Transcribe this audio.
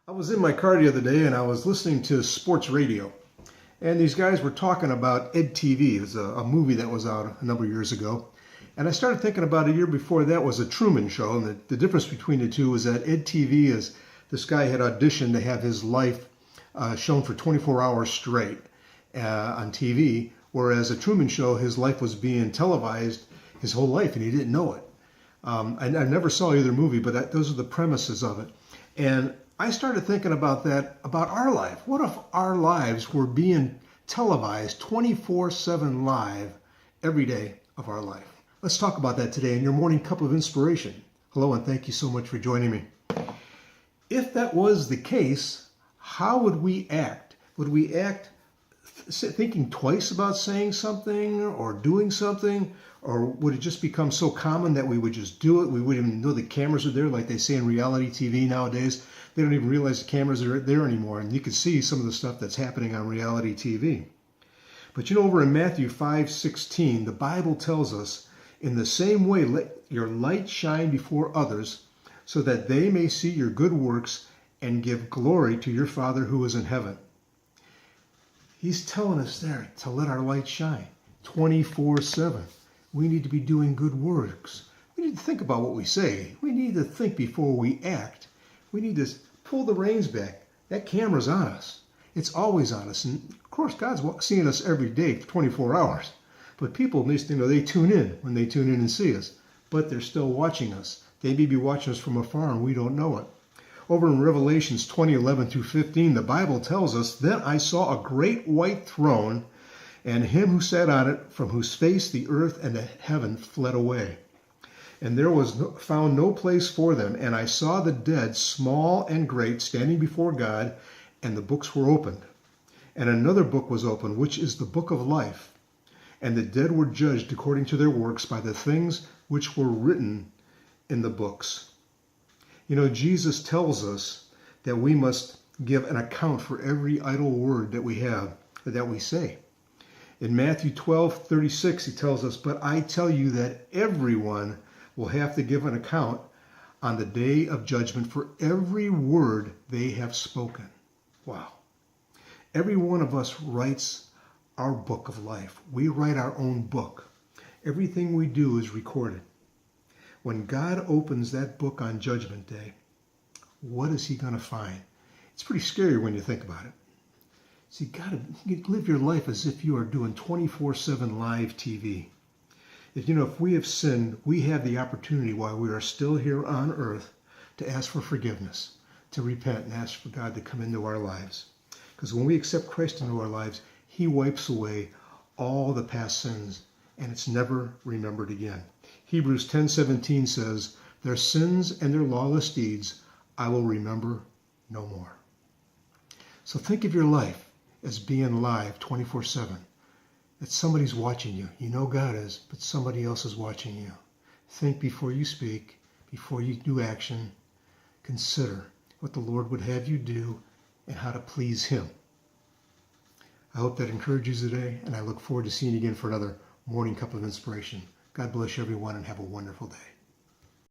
I was in my car the other day and I was listening to sports radio. And these guys were talking about Ed TV. It was a movie that was out a number of years ago. And I started thinking about a year before that was a Truman Show. And the difference between the two is that Ed TV is this guy had auditioned to have his life shown for 24 hours straight on TV. Whereas a Truman Show, his life was being televised his whole life and he didn't know it. I never saw either movie, but those are the premises of it. And I started thinking about that, about our life. What if our lives were being televised 24/7 live every day of our life? Let's talk about that today in your morning cup of inspiration. Hello, and thank you so much for joining me. If that was the case, how would we act? Would we act thinking twice about saying something or doing something? Or would it just become so common that we would just do it? We wouldn't even know the cameras are there, like they say in reality TV nowadays. They don't even realize the cameras are there anymore. And you can see some of the stuff that's happening on reality TV. But over in Matthew 5:16, the Bible tells us, in the same way, let your light shine before others so that they may see your good works and give glory to your Father who is in heaven. He's telling us there to let our light shine 24/7. We need to be doing good works. We need to think about what we say. We need to think before we act. We need to pull the reins back. That camera's on us. It's always on us. And of course, God's seeing us every day for 24 hours. But people, they tune in when they tune in and see us. But they're still watching us. They may be watching us from afar and we don't know it. Over in Revelations 20:11-15, the Bible tells us, "Then I saw a great white throne, and him who sat on it, from whose face the earth and the heaven fled away. And there was found no place for them. And I saw the dead, small and great, standing before God, and the books were opened. And another book was opened, which is the book of life. And the dead were judged according to their works by the things which were written in the books." Jesus tells us that we must give an account for every idle word that we say. In Matthew 12:36, he tells us, "But I tell you that everyone will have to give an account on the day of judgment for every word they have spoken." Wow. Every one of us writes our book of life. We write our own book. Everything we do is recorded. When God opens that book on Judgment Day, what is he going to find? It's pretty scary when you think about it. So you got to live your life as if you are doing 24/7 live TV. If we have sinned, we have the opportunity while we are still here on earth to ask for forgiveness, to repent and ask for God to come into our lives. Because when we accept Christ into our lives, he wipes away all the past sins and it's never remembered again. Hebrews 10:17 says, "Their sins and their lawless deeds I will remember no more." So think of your life as being live 24/7. That somebody's watching you. You know God is, but somebody else is watching you. Think before you speak, before you do action. Consider what the Lord would have you do and how to please him. I hope that encourages you today, and I look forward to seeing you again for another morning cup of inspiration. God bless you, everyone, and have a wonderful day.